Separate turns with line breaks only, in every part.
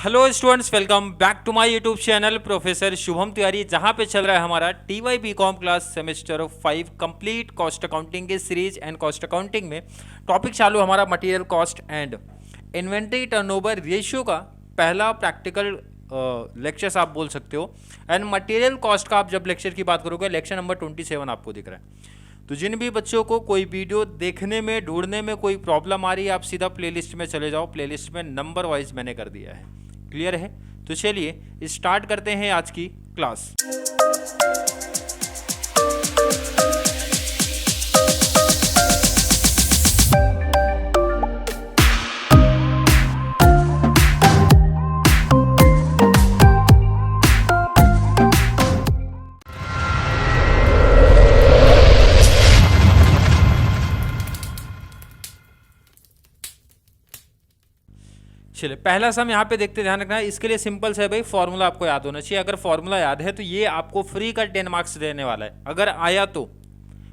Hello students, welcome back to my YouTube channel professor Shubham Tiwari, जहां पे चल रहा है हमारा TY BCom class semester 5 complete cost accounting के सीरीज एंड कॉस्ट अकाउंटिंग में टॉपिक चालू हमारा material cost and inventory turnover ratio का पहला प्रैक्टिकल लेक्चर्स आप बोल सकते हो। एंड मटेरियल कॉस्ट का आप जब लेक्चर की बात करोगे, लेक्चर नंबर 27 आपको दिख रहा है। तो जिन भी बच्चों को कोई वीडियो देखने में ढूंढने में कोई प्रॉब्लम आ रही है, आप सीधा प्लेलिस्ट में चले जाओ। प्लेलिस्ट में नंबर वाइज मैंने कर दिया है। क्लियर है? तो चलिए स्टार्ट करते हैं आज की क्लास। चलिए पहला सम यहाँ पे देखते, ध्यान रखना है। इसके लिए सिंपल से भाई फॉर्मूला आपको याद होना चाहिए। अगर फॉर्मूला याद है तो ये आपको फ्री का 10 मार्क्स देने वाला है, अगर आया तो।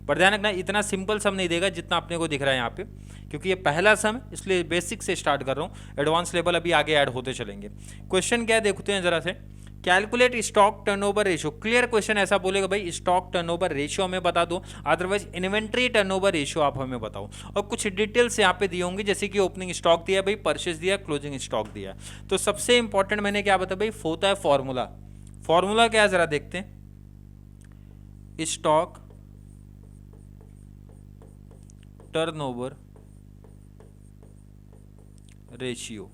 पर ध्यान रखना, इतना सिंपल सम नहीं देगा जितना अपने को दिख रहा है यहाँ पे, क्योंकि ये पहला सम है, इसलिए बेसिक से स्टार्ट कर रहा हूँ। एडवांस लेवल अभी आगे ऐड होते चलेंगे। क्वेश्चन क्या है देखते हैं जरा से। Calculate stock turnover ratio. Clear question ऐसा बोलेगा भाई, स्टॉक टर्नओवर रेशियो हमें बता दो, अदरवाइज इन्वेंट्री टर्नओवर रेशियो आप हमें बताओ। और कुछ डिटेल्स यहाँ पे दी होंगी, जैसे कि ओपनिंग स्टॉक दिया भाई, परचेज दिया, क्लोजिंग स्टॉक दिया। तो सबसे इंपॉर्टेंट मैंने क्या बताया भाई, होता है फॉर्मूला। फॉर्मूला क्या है जरा देखते हैं। Stock turnover ratio.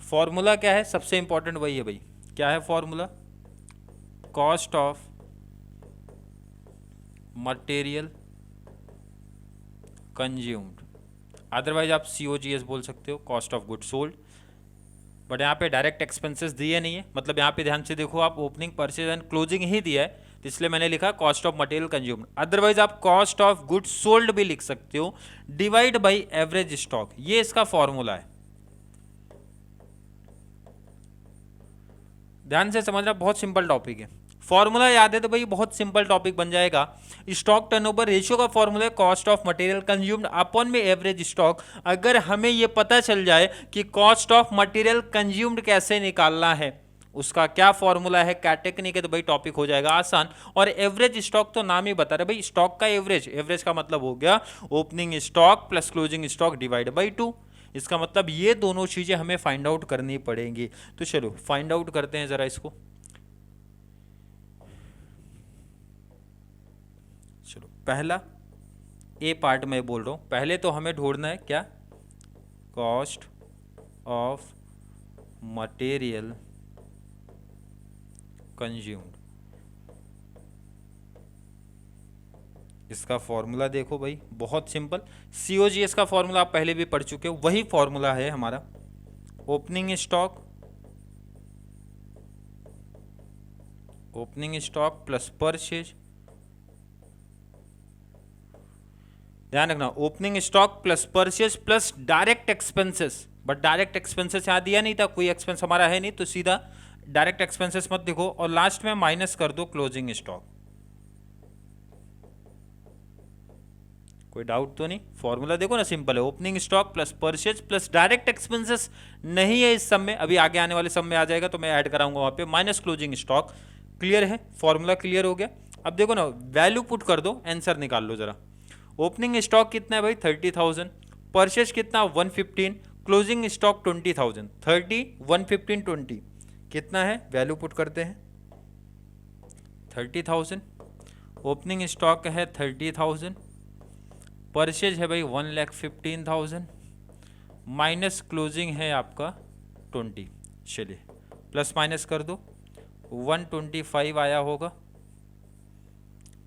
फॉर्मूला क्या है, सबसे इंपॉर्टेंट वही है भाई। क्या है formula? Cost of material consumed, otherwise आप COGS बोल सकते हो, cost of good sold. But यहाँ पे डायरेक्ट एक्सपेंसेस दिए नहीं है, मतलब यहाँ पे ध्यान से देखो आप, ओपनिंग परचेज एंड क्लोजिंग ही दिया है, तो इसलिए मैंने लिखा cost of material consumed. Otherwise आप कॉस्ट ऑफ गुड सोल्ड भी लिख सकते हो, डिवाइड बाई एवरेज स्टॉक। ये इसका फॉर्मूला है। ध्यान से समझना, बहुत सिंपल टॉपिक है। फॉर्मूला याद है तो भाई बहुत सिंपल टॉपिक बन जाएगा। स्टॉक टर्नओवर रेशियो का फॉर्मूला है cost of material consumed upon में एवरेज स्टॉक। अगर हमें ये पता चल जाए कि कॉस्ट ऑफ मटेरियल कंज्यूम्ड कैसे निकालना है, उसका क्या फॉर्मूला है, क्या टेक्निक है, तो भाई टॉपिक हो जाएगा आसान। और एवरेज स्टॉक तो नाम ही बता रहे भाई, स्टॉक का एवरेज। एवरेज का मतलब हो गया opening stock plus closing stock divide by 2। इसका मतलब ये दोनों चीजें हमें फाइंड आउट करनी पड़ेंगी। तो चलो फाइंड आउट करते हैं जरा इसको। चलो पहला ए पार्ट में बोल रहा हूं, पहले तो हमें ढूंढना है क्या, कॉस्ट ऑफ मटेरियल कंज्यूम्ड। इसका फॉर्मूला देखो भाई, बहुत सिंपल। COGS का फॉर्मूला आप पहले भी पढ़ चुके हो, वही फॉर्मूला है हमारा। Opening stock plus purchase. ध्यान रखना, opening stock plus purchase plus direct expenses. But direct expenses यहां दिया नहीं था, कोई एक्सपेंस हमारा है नहीं, तो सीधा डायरेक्ट एक्सपेंसेस मत देखो, और लास्ट में माइनस कर दो क्लोजिंग स्टॉक। कोई डाउट तो नहीं? फॉर्मूला देखो ना, सिंपल है। Opening stock plus purchase plus direct expenses नहीं है इस सब में, अभी आगे आने वाले सब में आ जाएगा, तो मैं ऐड कराऊंगा वहां पे, माइनस क्लोजिंग स्टॉक। क्लियर है? फॉर्मूला क्लियर हो गया। अब देखो ना, वैल्यू पुट कर दो, आंसर निकाल लो जरा। ओपनिंग स्टॉक कितना है भाई, 30,000। परचेज कितना, 115। Closing stock 20,000। 30, 115, 20 कितना है, वैल्यू पुट करते हैं। 30,000, ओपनिंग स्टॉक है 30,000, परचेज है भाई 1,15,000, माइनस क्लोजिंग है आपका 20। चलिए प्लस माइनस कर दो, 125 आया होगा।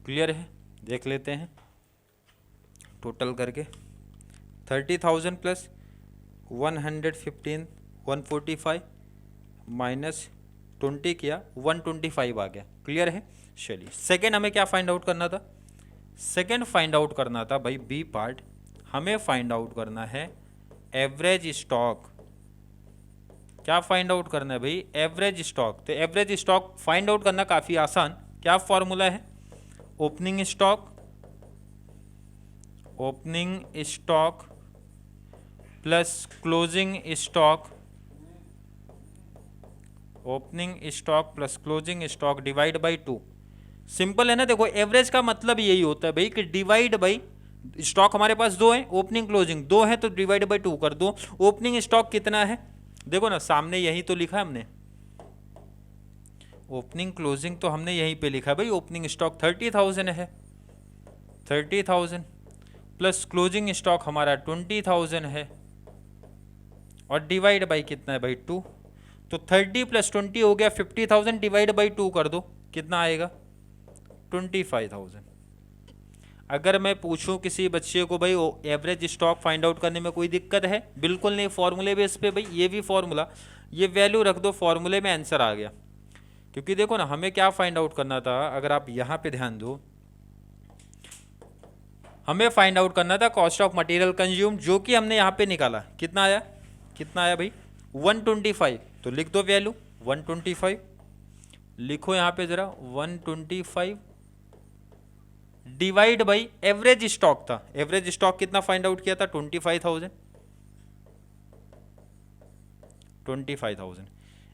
क्लियर है? देख लेते हैं टोटल करके। 30,000 प्लस 115, 145 माइनस 20 किया, 125 आ गया। क्लियर है? चलिए सेकेंड हमें क्या फाइंड आउट करना था? सेकेंड फाइंड आउट करना था भाई, बी पार्ट हमें फाइंड आउट करना है एवरेज स्टॉक। क्या फाइंड आउट करना है भाई? Average stock. तो एवरेज स्टॉक फाइंड आउट करना काफी आसान। क्या फॉर्मूला है? Opening stock plus closing stock opening stock plus closing stock divide by 2। Simple है ना। देखो एवरेज का मतलब यही होता है भाई कि डिवाइड बाई, स्टॉक हमारे पास दो है, ओपनिंग क्लोजिंग दो है, तो डिवाइड बाई 2 कर दो। ओपनिंग स्टॉक कितना है, देखो ना सामने यही तो लिखा है हमने, ओपनिंग क्लोजिंग तो हमने यहीं पे लिखा है भाई। ओपनिंग स्टॉक 30,000 है, 30,000 प्लस क्लोजिंग स्टॉक हमारा 20,000 है, और डिवाइड बाई कितना है भाई 2। तो 30 प्लस 20 हो गया 50,000, डिवाइड बाई 2 कर दो, कितना आएगा 25,000। अगर मैं पूछूं किसी बच्चे को भाई एवरेज स्टॉक फाइंड आउट करने में कोई दिक्कत है, बिल्कुल नहीं। फॉर्मूले बेस पे भाई ये भी फॉर्मूला, ये वैल्यू रख दो, फॉर्मूले में आंसर आ गया। क्योंकि देखो ना हमें क्या फाइंड आउट करना था, अगर आप यहाँ पे ध्यान दो, हमें फाइंड आउट करना था कॉस्ट ऑफ मटेरियल कंज्यूम, जो कि हमने यहाँ पे निकाला। कितना आया, कितना आया भाई 125। तो लिख दो वैल्यू 125, लिखो यहाँ पे जरा 125 डिवाइड बाई एवरेज स्टॉक था। एवरेज स्टॉक कितना फाइंड आउट किया था 25,000। 25,000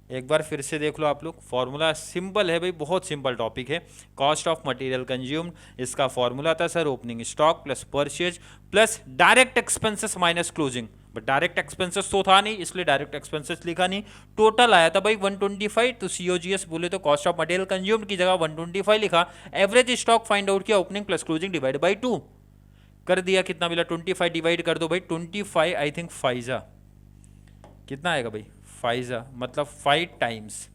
एक बार फिर से देख लो आप लोग, फॉर्मूला सिंपल है भाई, बहुत सिंपल टॉपिक है। कॉस्ट ऑफ मटेरियल कंज्यूम्ड, इसका फॉर्मूला था sir opening stock plus purchase plus direct expenses minus closing. But direct expenses तो था नहीं, इसलिए डायरेक्ट एक्सपेंसेस लिखा नहीं। टोटल आया था भाई 125, तो सीओजीएस बोले तो कॉस्ट ऑफ मटेरियल कंज्यूम्ड की जगह 125 लिखा। एवरेज स्टॉक फाइंड आउट किया, opening plus closing divide by 2 कर दिया। कितना मिला 25 डिवाइड कर दो भाई 25, आई थिंक फाइजा कितना आएगा भाई, फाइजा मतलब 5 टाइम्स।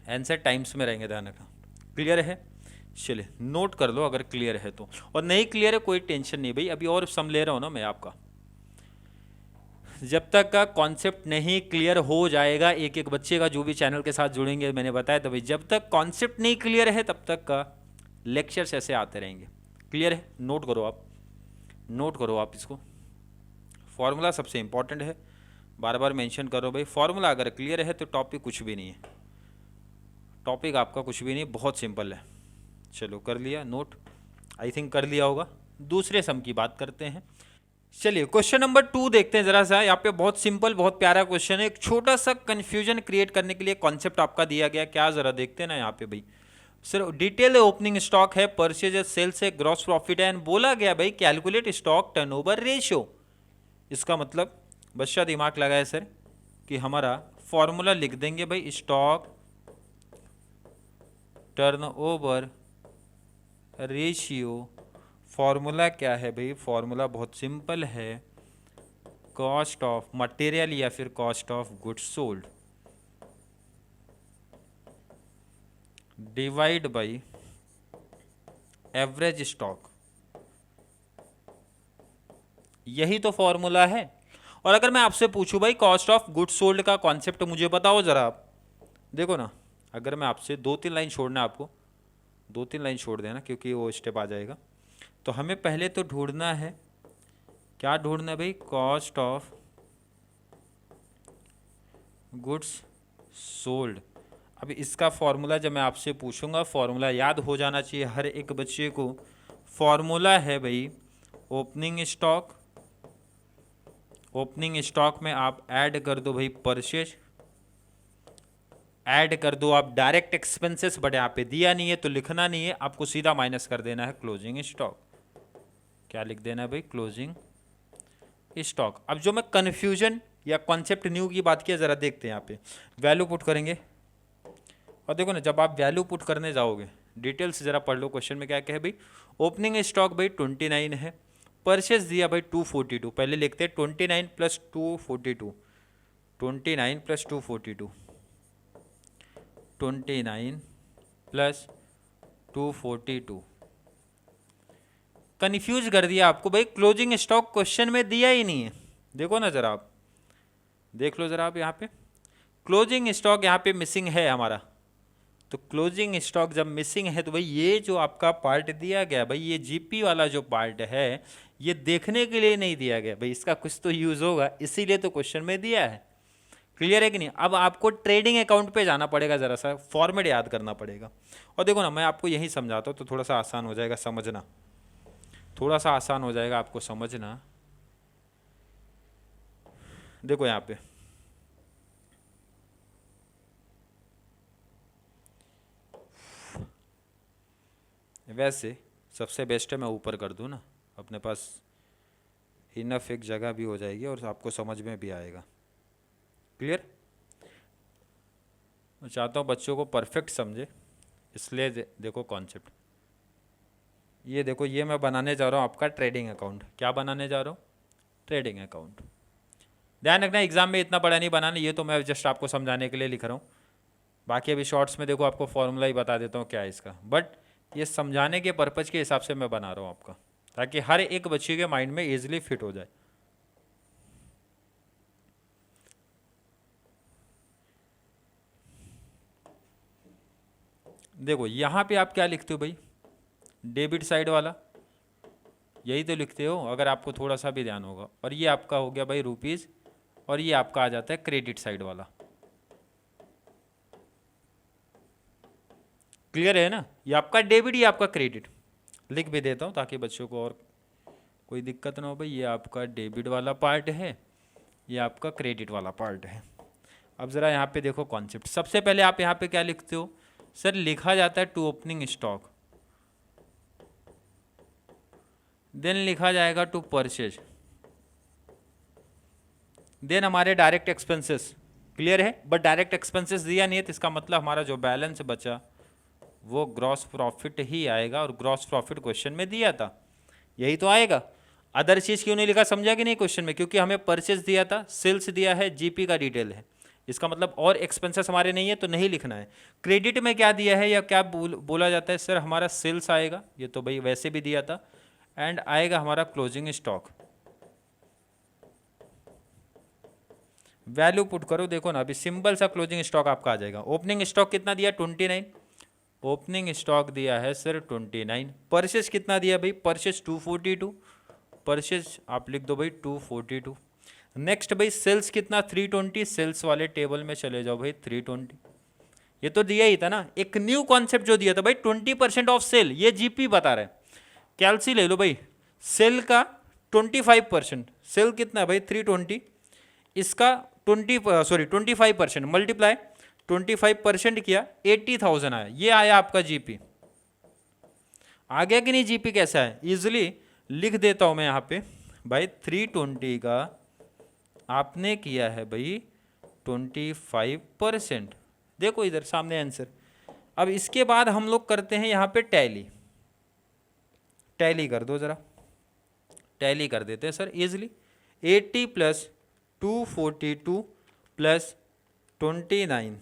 आंसर टाइम्स में रहेंगे, ध्यान रखना। क्लियर है, चलिए नोट कर लो अगर क्लियर है तो, और नहीं क्लियर है कोई टेंशन नहीं भाई, अभी और सम ले रहा हूं ना मैं आपका। जब तक का कॉन्सेप्ट नहीं क्लियर हो जाएगा एक एक बच्चे का, जो भी चैनल के साथ जुड़ेंगे, मैंने बताया तो भाई जब तक कॉन्सेप्ट नहीं क्लियर है तब तक का लेक्चर्स ऐसे आते रहेंगे। क्लियर है, नोट करो आप, नोट करो आप इसको। फॉर्मूला सबसे इंपॉर्टेंट है, बार बार मेंशन करो भाई। फॉर्मूला अगर क्लियर है तो टॉपिक कुछ भी नहीं है, टॉपिक आपका कुछ भी नहीं, बहुत सिंपल है। चलो कर लिया नोट, आई थिंक कर लिया होगा। दूसरे सम की बात करते हैं। चलिए क्वेश्चन नंबर 2 देखते हैं जरा सा। यहाँ पे बहुत सिंपल बहुत प्यारा क्वेश्चन है। एक छोटा सा कंफ्यूजन क्रिएट करने के लिए कॉन्सेप्ट आपका दिया गया, क्या जरा देखते हैं ना यहाँ पे भाई। सर डिटेल ओपनिंग स्टॉक है, परचेज सेल्स है, ग्रॉस प्रॉफिट है, एंड बोला गया भाई कैलकुलेट स्टॉक टर्नओवर रेशियो। इसका मतलब बच्चा दिमाग लगाए सर कि हमारा फॉर्मूला लिख देंगे भाई, स्टॉक टर्नओवर रेशियो। फॉर्मूला क्या है भाई, फॉर्मूला बहुत सिंपल है, कॉस्ट ऑफ मटेरियल या फिर cost of goods sold divide by average stock. यही तो फॉर्मूला है। और अगर मैं आपसे पूछूं भाई कॉस्ट ऑफ गुड्स सोल्ड का कॉन्सेप्ट मुझे बताओ जरा आप, देखो ना, अगर मैं आपसे 2-3 लाइन छोड़ना, आपको 2-3 लाइन छोड़ देना क्योंकि वो स्टेप आ जाएगा। तो हमें पहले तो ढूंढना है, क्या ढूंढना है भाई, कॉस्ट ऑफ गुड्स सोल्ड। अब इसका फॉर्मूला जब मैं आपसे पूछूंगा, फॉर्मूला याद हो जाना चाहिए हर एक बच्चे को। फॉर्मूला है भाई ओपनिंग स्टॉक, ओपनिंग स्टॉक में आप ऐड कर दो भाई परचेज, ऐड कर दो आप डायरेक्ट एक्सपेंसेस, बट यहाँ पे दिया नहीं है तो लिखना नहीं है, आपको सीधा माइनस कर देना है क्लोजिंग स्टॉक। क्या लिख देना है भाई, क्लोजिंग स्टॉक। अब जो मैं कन्फ्यूजन या कॉन्सेप्ट न्यू की बात किया, जरा देखते हैं। यहाँ पे वैल्यू पुट करेंगे, और देखो ना जब आप वैल्यू पुट करने जाओगे, डिटेल से जरा पढ़ लो क्वेश्चन में क्या क्या है भाई। ओपनिंग स्टॉक भाई 29 है, परचेज दिया भाई 242। पहले लिखते हैं 29 प्लस 242, 29 प्लस 242, 29 प्लस 242। कन्फ्यूज कर दिया आपको भाई, क्लोजिंग स्टॉक क्वेश्चन में दिया ही नहीं है। देखो ना जरा आप, देख लो जरा आप, यहाँ पे क्लोजिंग स्टॉक यहाँ पे मिसिंग है हमारा। तो क्लोजिंग स्टॉक जब मिसिंग है तो भाई ये जो आपका पार्ट दिया गया भाई, ये जीपी वाला जो पार्ट है, ये देखने के लिए नहीं दिया गया भाई, इसका कुछ तो यूज होगा, इसीलिए तो क्वेश्चन में दिया है। क्लियर है कि नहीं। अब आपको ट्रेडिंग अकाउंट पे जाना पड़ेगा, जरा सा फॉर्मेट याद करना पड़ेगा। और देखो ना मैं आपको यही समझाता हूँ तो थोड़ा सा आसान हो जाएगा समझना, थोड़ा सा आसान हो जाएगा आपको समझना। देखो यहाँ पे वैसे सबसे बेस्ट है मैं ऊपर कर दूँ ना, अपने पास इनफ एक जगह भी हो जाएगी और आपको समझ में भी आएगा। क्लियर? मैं चाहता हूँ बच्चों को परफेक्ट समझे, इसलिए देखो कॉन्सेप्ट ये देखो, ये मैं बनाने जा रहा हूँ आपका ट्रेडिंग अकाउंट। क्या बनाने जा रहा हूँ? Trading account. ध्यान रखना एग्जाम में इतना बड़ा नहीं बनाना, ये तो मैं जस्ट आपको समझाने के लिए लिख रहा हूँ। बाकी अभी शॉर्ट्स में देखो आपको फॉर्मूला ही बता देता हूँ क्या है इसका, बट ये समझाने के पर्पज़ के हिसाब से मैं बना रहा हूँ आपका, ताकि हर एक बच्चे के माइंड में ईजिली फिट हो जाए। देखो यहाँ पे आप क्या लिखते हो भाई? डेबिट साइड वाला, यही तो लिखते हो अगर आपको थोड़ा सा भी ध्यान होगा। और ये आपका हो गया भाई रुपीज़, और ये आपका आ जाता है क्रेडिट साइड वाला। क्लियर है ना? ये आपका डेबिट, ये आपका क्रेडिट। लिख भी देता हूँ ताकि बच्चों को और कोई दिक्कत ना हो। भाई ये आपका डेबिट वाला पार्ट है, ये आपका क्रेडिट वाला पार्ट है। अब ज़रा यहाँ पे देखो कॉन्सेप्ट। सबसे पहले आप यहाँ पे क्या लिखते हो? सर लिखा जाता है टू ओपनिंग स्टॉक, देन लिखा जाएगा टू परचेज, देन हमारे डायरेक्ट एक्सपेंसेस। क्लियर है? बट डायरेक्ट एक्सपेंसेस दिया नहीं है, तो इसका मतलब हमारा जो बैलेंस बचा वो ग्रॉस प्रॉफिट ही आएगा, और ग्रॉस प्रॉफिट क्वेश्चन में दिया था, यही तो आएगा। अदर चीज़ क्यों नहीं लिखा समझा कि नहीं क्वेश्चन में? क्योंकि हमें परचेज दिया था, सेल्स दिया है, जीपी का डिटेल है, इसका मतलब और एक्सपेंसेस हमारे नहीं है तो नहीं लिखना है। क्रेडिट में क्या दिया है या क्या बोला जाता है? सर हमारा सेल्स आएगा, ये तो भाई वैसे भी दिया था, एंड आएगा हमारा क्लोजिंग स्टॉक। वैल्यू पुट करो, देखो ना अभी सिंपल सा क्लोजिंग स्टॉक आपका आ जाएगा। ओपनिंग स्टॉक कितना दिया? 29। ओपनिंग स्टॉक दिया है सर 29। परचेज कितना दिया भाई? परचेज 242, परचेज आप लिख दो भाई 242। नेक्स्ट भाई सेल्स कितना? 320। सेल्स वाले टेबल में चले जाओ भाई 320। ये तो दिया ही था ना। एक न्यू कॉन्सेप्ट जो दिया था भाई 20% ऑफ सेल, ये जीपी बता रहा है। कैलसी ले लो भाई, सेल का 25%, सेल कितना है भाई? 320, इसका 25% मल्टीप्लाई 25% किया 80,000 आया, ये आया आपका जीपी। आ गया कि नहीं? जीपी कैसा है? इजिली लिख देता हूं मैं यहाँ पे भाई 320 का आपने किया है भाई 25%। देखो इधर सामने आंसर। अब इसके बाद हम लोग करते हैं यहाँ पे टैली। टैली कर दो जरा, टैली कर देते हैं सर इजिली। 80 प्लस 242 प्लस 29,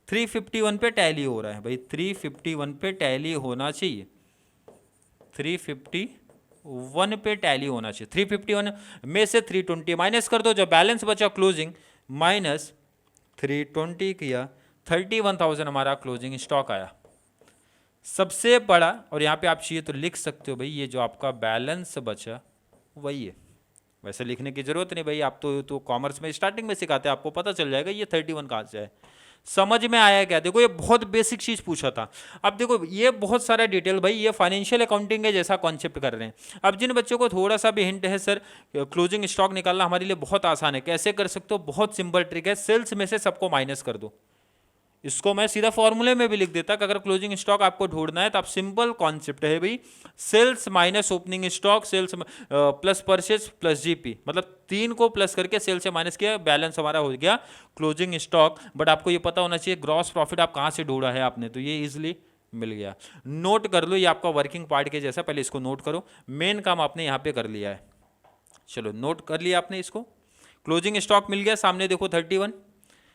351 पे टैली हो रहा है भाई, 351 पे टैली होना चाहिए, 351 पे टैली होना चाहिए। 351 में से 320 माइनस कर दो, जो बैलेंस बचा क्लोजिंग माइनस 320 किया, 31,000 हमारा क्लोजिंग स्टॉक आया सबसे बड़ा। और यहाँ पे आप चाहिए तो लिख सकते हो भाई ये जो आपका बैलेंस बचा वही है। वैसे लिखने की जरूरत नहीं भाई, आप तो कॉमर्स में स्टार्टिंग में सिखाते हैं, आपको पता चल जाएगा ये 31 कहाँ से है। समझ में आया क्या? देखो ये बहुत बेसिक चीज पूछा था। अब देखो ये बहुत सारा डिटेल भाई, ये फाइनेंशियल अकाउंटिंग के जैसा कॉन्सेप्ट कर रहे हैं। अब जिन बच्चों को थोड़ा सा भी हिंट है सर क्लोजिंग स्टॉक निकालना हमारे लिए बहुत आसान है, कैसे कर सकते हो? बहुत सिंपल ट्रिक है, सेल्स में से सबको माइनस कर दो। इसको मैं सीधा फॉर्मूले में भी लिख देता कि अगर क्लोजिंग स्टॉक आपको ढूंढना है तो आप सिंपल कॉन्सेप्ट है भाई, sales minus opening stock, sales plus purchase plus GP, मतलब 3 को प्लस करके सेल से माइनस किया, बैलेंस हमारा हो गया क्लोजिंग स्टॉक। बट आपको ये पता होना चाहिए ग्रॉस प्रॉफिट आप कहाँ से ढूंढा है आपने, तो ये इजिली मिल गया। नोट कर लो, ये आपका वर्किंग पार्ट के जैसा, पहले इसको नोट करो। मेन काम आपने यहाँ पे कर लिया है, चलो नोट कर लिया आपने इसको। क्लोजिंग स्टॉक मिल गया, सामने देखो 31।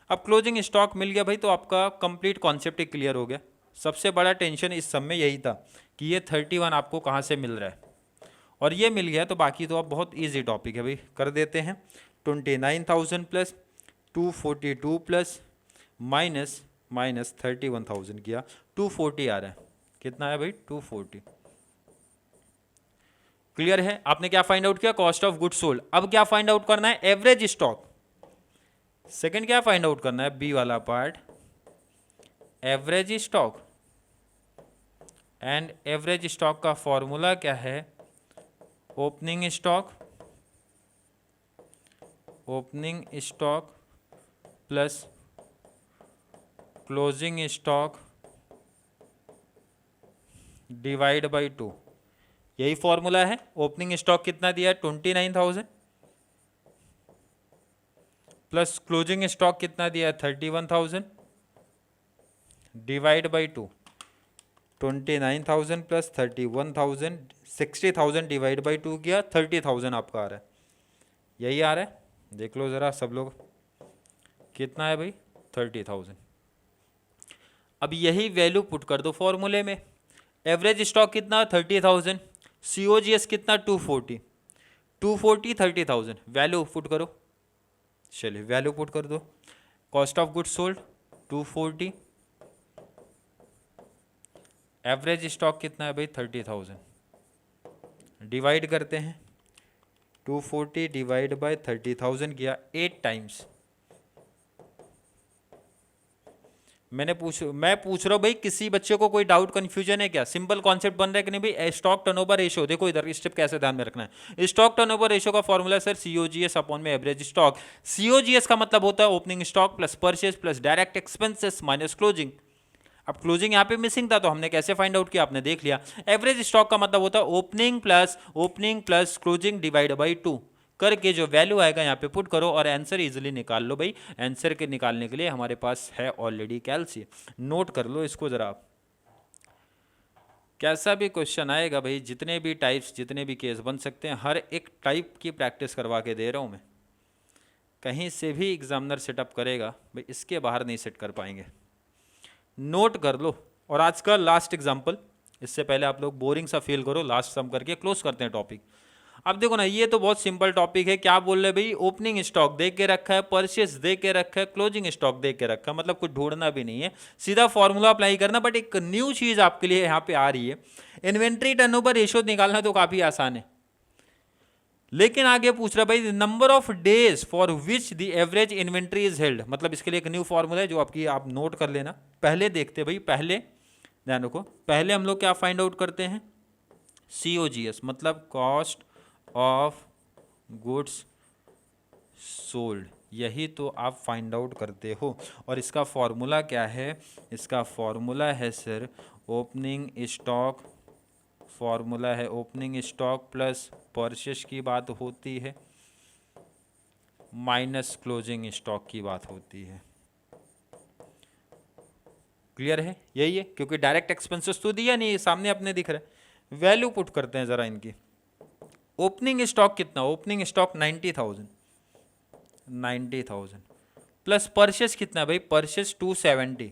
अब क्लोजिंग स्टॉक मिल गया भाई तो आपका कंप्लीट कॉन्सेप्ट ही क्लियर हो गया। सबसे बड़ा टेंशन इस सब में यही था कि ये 31 आपको कहाँ से मिल रहा है, और ये मिल गया तो बाकी तो अब बहुत इजी टॉपिक है भाई, कर देते हैं। 29,000 प्लस 242 प्लस माइनस 31,000 किया, 240 आ रहा है। कितना है भाई? 240। क्लियर है? आपने क्या फाइंड आउट किया? Cost of good sold. अब क्या फाइंड आउट करना है? Average stock. सेकंड क्या फाइंड आउट करना है? बी वाला part, average stock. And average stock का फॉर्मूला क्या है? Opening stock, opening stock plus closing stock divide by 2, यही फॉर्मूला है। ओपनिंग स्टॉक कितना दिया है 29,000 प्लस क्लोजिंग स्टॉक कितना दिया है 31,000 divide by 2, 29,000 plus 31,000, 60,000 divide by 2 किया 30,000 आपका आ रहा है, यही आ रहा है। देख लो ज़रा सब लोग, कितना है भाई 30,000। अब यही वैल्यू पुट कर दो फॉर्मूले में। एवरेज स्टॉक कितना 30,000, COGS कितना 240, 30,000 वैल्यू पुट करो। चलिए वैल्यू पुट कर दो। Cost of goods sold 240, average stock कितना है भाई 30,000, डिवाइड करते हैं 240 डिवाइड बाय 30,000 किया 8 टाइम्स। मैं पूछ रहा हूँ भाई, किसी बच्चे को कोई डाउट कंफ्यूजन है क्या? सिंपल कॉन्सेप्ट बन रहा है कि नहीं भाई? स्टॉक टर्नओवर रेशियो, देखो इधर स्टेप कैसे ध्यान में रखना है। स्टॉक टर्नओवर रेशियो का फॉर्मूला सर COGS अपॉन में एवरेज स्टॉक। COGS का मतलब होता है opening stock plus purchase plus direct expenses minus closing. अब क्लोजिंग यहाँ पे मिसिंग था तो हमने कैसे फाइंड आउट किया, आपने देख लिया। एवरेज स्टॉक का मतलब होता है opening plus closing divide by 2 करके जो वैल्यू आएगा यहाँ पे पुट करो और आंसर इजीली निकाल लो भाई। आंसर के निकालने के लिए हमारे पास है ऑलरेडी कैलकुलेशन, नोट कर लो इसको जरा आप। कैसा भी क्वेश्चन आएगा भाई, जितने भी टाइप्स जितने भी केस बन सकते हैं, हर एक टाइप की प्रैक्टिस करवा के दे रहा हूँ मैं। कहीं से भी एग्जामिनर सेटअप करेगा भाई, इसके बाहर नहीं सेट कर पाएंगे, नोट कर लो। और आज का लास्ट एग्जाम्पल, इससे पहले आप लोग बोरिंग सा फील करो, लास्ट सम करके क्लोज करते हैं टॉपिक। अब देखो ना, ये तो बहुत सिंपल टॉपिक है। क्या बोल रहे भाई? ओपनिंग स्टॉक दे के रखा है, परचेस दे के रखा है, क्लोजिंग स्टॉक दे के रखा है, मतलब कुछ ढूंढना भी नहीं है, सीधा फॉर्मूला अप्लाई करना। बट एक न्यू चीज आपके लिए यहाँ पे आ रही है, इन्वेंट्री टर्नओवर रेशियो निकालना तो काफी आसान है, लेकिन आगे पूछ रहा भाई number of days for which the average inventory is held. मतलब इसके लिए एक न्यू फॉर्मूला है जो आपकी आप नोट कर लेना। पहले देखते भाई, पहले ध्यान रखो, पहले हम लोग क्या फाइंड आउट करते हैं? COGS मतलब कॉस्ट ऑफ गुड्स सोल्ड, यही तो आप फाइंड आउट करते हो। और इसका फॉर्मूला क्या है? इसका फॉर्मूला है सर ओपनिंग स्टॉक, फॉर्मूला है ओपनिंग स्टॉक प्लस परचेस की बात होती है माइनस क्लोजिंग स्टॉक की बात होती है। क्लियर है? यही है, क्योंकि डायरेक्ट एक्सपेंसेस तो दिया नहीं, सामने अपने दिख रहा है। वैल्यू पुट करते हैं जरा इनकी। ओपनिंग स्टॉक कितना? ओपनिंग स्टॉक 90,000 प्लस परचेस कितना भाई? परचेस 270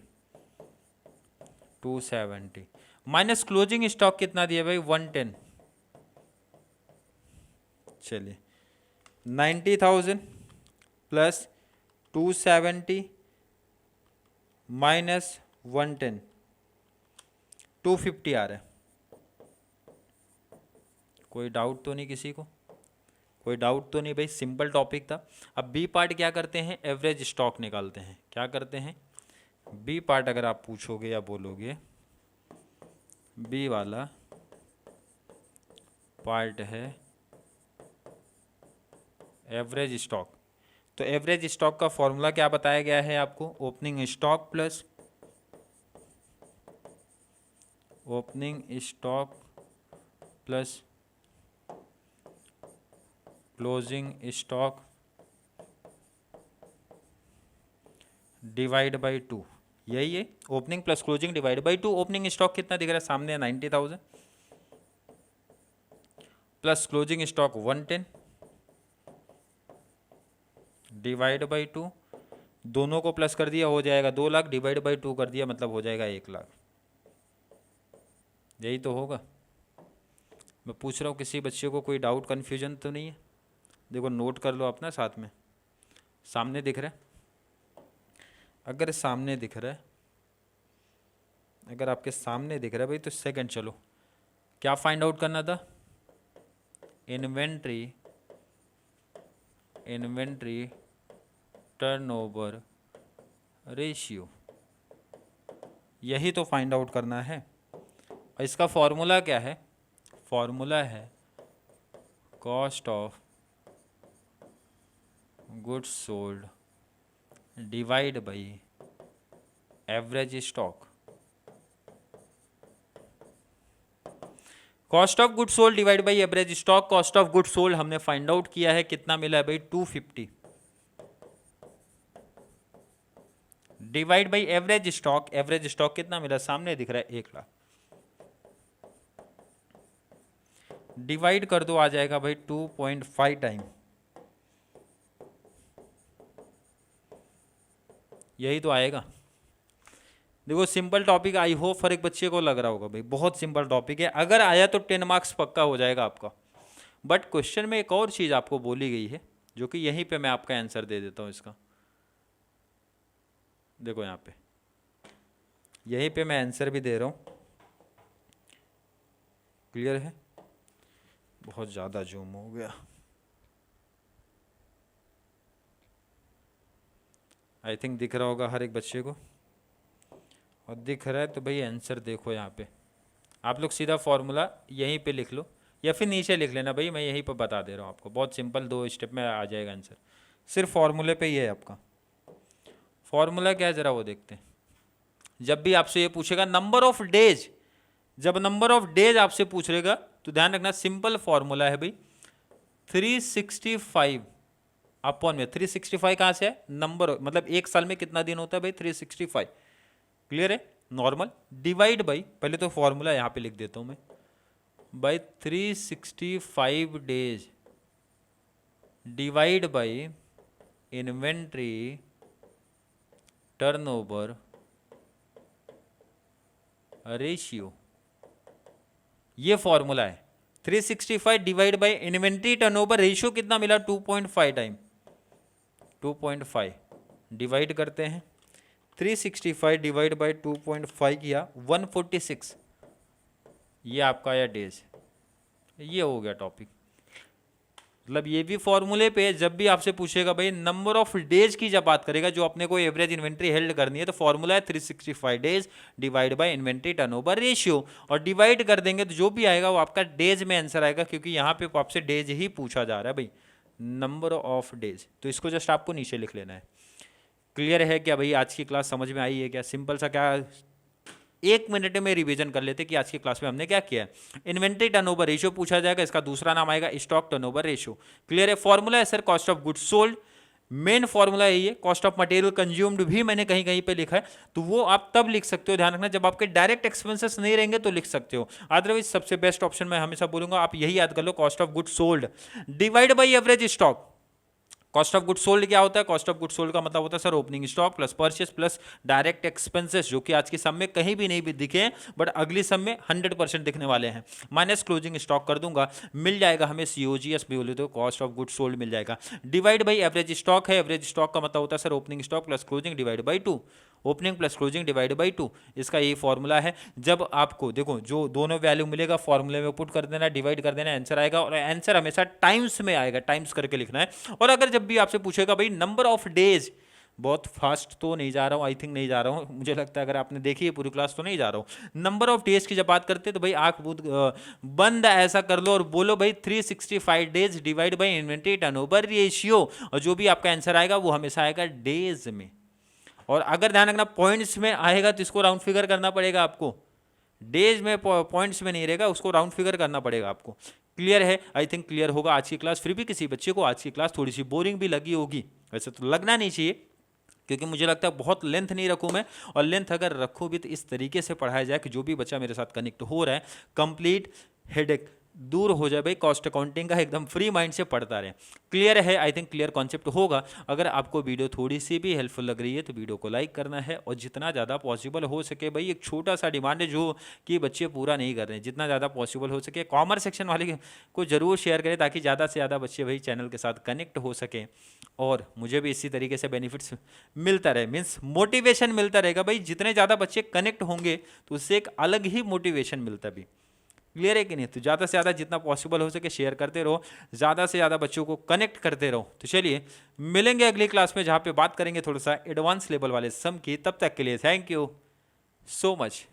माइनस क्लोजिंग स्टॉक कितना दिया भाई? 110। चलिए 90,000 प्लस 270 माइनस 110, 250 आ रहा है। कोई डाउट तो नहीं किसी को? कोई डाउट तो नहीं भाई, सिंपल टॉपिक था। अब बी पार्ट क्या करते हैं? एवरेज स्टॉक निकालते हैं। क्या करते हैं? बी पार्ट अगर आप पूछोगे या बोलोगे, बी वाला पार्ट है एवरेज स्टॉक। तो एवरेज स्टॉक का फॉर्मूला क्या बताया गया है आपको? Opening stock plus closing stock divide by 2, यही है। Opening plus closing divide by 2। Opening stock कितना दिख रहा है सामने? 90,000 plus closing stock 110 divide by 2। दोनों को प्लस कर दिया हो जाएगा 2 लाख, डिवाइड बाई 2 कर दिया मतलब हो जाएगा 1 लाख। यही तो होगा। मैं पूछ रहा हूँ किसी बच्चे को कोई डाउट कन्फ्यूजन तो नहीं है? देखो नोट कर लो अपना साथ में। सामने दिख रहा है? अगर सामने दिख रहा है, अगर आपके सामने दिख रहा है भाई, तो सेकंड चलो, क्या फाइंड आउट करना था? इन्वेंट्री टर्नओवर रेशियो, यही तो फाइंड आउट करना है। और इसका फॉर्मूला क्या है? फॉर्मूला है cost of goods sold divide by average stock. Cost of good sold divide by average stock. Cost of good sold हमने फाइंड आउट किया है, कितना मिला है भाई 250 divide by average stock. Average stock कितना मिला, सामने दिख रहा है 1 लाख, डिवाइड कर दो, आ जाएगा भाई 2.5 टाइम। यही तो आएगा। देखो सिंपल टॉपिक, आई होप हर एक बच्चे को लग रहा होगा भाई बहुत सिंपल टॉपिक है। अगर आया तो 10 मार्क्स पक्का हो जाएगा आपका। बट क्वेश्चन में एक और चीज़ आपको बोली गई है, जो कि यहीं पे मैं आपका आंसर दे देता हूँ इसका। देखो यहाँ पे, यहीं पे मैं आंसर भी दे रहा हूँ। क्लियर है? बहुत ज़्यादा जूम हो गया। आई थिंक दिख रहा होगा हर एक बच्चे को, और दिख रहा है तो भाई आंसर देखो यहाँ पे। आप लोग सीधा फॉर्मूला यहीं पे लिख लो या फिर नीचे लिख लेना भाई, मैं यहीं पर बता दे रहा हूँ आपको। बहुत सिंपल, 2 स्टेप में आ जाएगा आंसर। सिर्फ फॉर्मूले पे ही है आपका। फॉर्मूला क्या है ज़रा वो देखते हैं। जब भी आपसे ये पूछेगा नंबर ऑफ डेज, जब नंबर ऑफ डेज आपसे पूछेगा तो ध्यान रखना सिंपल फॉर्मूला है भाई 365 अपॉन में। 365 कहाँ से है, नंबर, मतलब एक साल में कितना दिन होता है भाई 365। क्लियर है? नॉर्मल डिवाइड बाई, पहले तो फॉर्मूला यहाँ पे लिख देता हूँ मैं, by 365 days divide by inventory turnover ratio. ये फॉर्मूला है। 365 divide by inventory turnover ratio कितना मिला, 2.5 टाइम। 2.5 डिवाइड करते हैं, 365 डिवाइड बाई 2.5 किया 146, ये आपका आया डेज। ये हो गया टॉपिक। मतलब ये भी फॉर्मूले पे, जब भी आपसे पूछेगा भाई नंबर ऑफ डेज की जब बात करेगा, जो अपने को एवरेज इन्वेंट्री हेल्ड करनी है, तो फॉर्मूला है 365 days divide by inventory turnover ratio, और डिवाइड कर देंगे तो जो भी आएगा वो आपका डेज में आंसर आएगा, क्योंकि यहाँ पे आपसे डेज ही पूछा जा रहा है भाई, नंबर ऑफ डेज। तो इसको जस्ट आपको नीचे लिख लेना है। क्लियर है क्या भाई? आज की क्लास समझ में आई है क्या? सिंपल सा, क्या 1 मिनट में रिवीजन कर लेते कि आज की क्लास में हमने क्या किया है। इन्वेंट्री टर्नओवर रेशियो पूछा जाएगा, इसका दूसरा नाम आएगा स्टॉक टर्नओवर रेशियो। क्लियर है? फॉर्मूला है sir cost of goods sold, main formula यही है। कॉस्ट ऑफ मटेरियल कंज्यूम्ड भी मैंने कहीं कहीं पे लिखा है, तो वो आप तब लिख सकते हो, ध्यान रखना, जब आपके डायरेक्ट एक्सपेंसेस नहीं रहेंगे तो लिख सकते हो। अदरवाइज सबसे बेस्ट ऑप्शन मैं हमेशा बोलूंगा आप यही याद कर लो, cost of goods sold divide by average stock. Cost of goods sold क्या होता है? कॉस्ट ऑफ गुड्स सोल्ड का मतलब होता है sir opening stock plus purchase plus direct expenses, जो कि आज की सम में कहीं भी नहीं भी दिखे, बट अगली सम में 100% दिखने वाले हैं। माइनस क्लोजिंग स्टॉक कर दूंगा, मिल जाएगा हमें COGS भी बोले तो कॉस्ट ऑफ गुड्स सोल्ड मिल जाएगा। डिवाइड बाई एवरेज स्टॉक है, एवरेज स्टॉक का मतलब होता है sir opening stock plus closing divide by 2, opening plus closing divide by 2, इसका यही फॉर्मूला है। जब आपको देखो जो दोनों वैल्यू मिलेगा फॉर्मूले में पुट कर देना, डिवाइड कर देना, आंसर आएगा, और आंसर हमेशा टाइम्स में आएगा, टाइम्स करके लिखना है। और अगर जब भी आपसे पूछेगा भाई नंबर ऑफ डेज, बहुत फास्ट तो नहीं जा रहा हूँ, आई थिंक नहीं जा रहा हूँ, मुझे लगता है अगर आपने देखी है पूरी क्लास तो नहीं जा रहा हूँ। नंबर ऑफ डेज की जब बात करते हैं तो भाई आंख बंद ऐसा कर लो और बोलो भाई 365 days divide by inventory turnover ratio, और जो भी आपका आंसर आएगा वो हमेशा आएगा डेज में। और अगर ध्यान रखना पॉइंट्स में आएगा तो इसको राउंड फिगर करना पड़ेगा आपको, डेज में पॉइंट्स में नहीं रहेगा, उसको राउंड फिगर करना पड़ेगा आपको। क्लियर है? आई थिंक क्लियर होगा आज की क्लास। फिर भी किसी बच्चे को आज की क्लास थोड़ी सी बोरिंग भी लगी होगी, वैसे तो लगना नहीं चाहिए, क्योंकि मुझे लगता है बहुत लेंथ नहीं रखूँ मैं, और लेंथ अगर रखूँ भी तो इस तरीके से पढ़ाया जाए कि जो भी बच्चा मेरे साथ कनेक्ट हो रहा है कंप्लीट हेडेक दूर हो जाए भाई, कॉस्ट अकाउंटिंग का एकदम फ्री माइंड से पढ़ता रहे। क्लियर है? आई थिंक क्लियर कॉन्सेप्ट होगा। अगर आपको वीडियो थोड़ी सी भी हेल्पफुल लग रही है तो वीडियो को लाइक करना है, और जितना ज़्यादा पॉसिबल हो सके भाई, एक छोटा सा डिमांड है जो कि बच्चे पूरा नहीं कर रहे हैं, जितना ज़्यादा पॉसिबल हो सके कॉमर्स सेक्शन वाले को जरूर शेयर करें, ताकि ज़्यादा से ज़्यादा बच्चे भाई चैनल के साथ कनेक्ट हो सकें, और मुझे भी इसी तरीके से बेनिफिट्स मिलता रहे, मीन्स मोटिवेशन मिलता रहेगा भाई। जितने ज़्यादा बच्चे कनेक्ट होंगे तो उससे एक अलग ही मोटिवेशन मिलता भी। क्लियर है कि नहीं? तो ज़्यादा से ज़्यादा जितना पॉसिबल हो सके शेयर करते रहो, ज़्यादा से ज़्यादा बच्चों को कनेक्ट करते रहो। तो चलिए मिलेंगे अगली क्लास में, जहाँ पे बात करेंगे थोड़ा सा एडवांस लेवल वाले सम की। तब तक के लिए थैंक यू सो मच।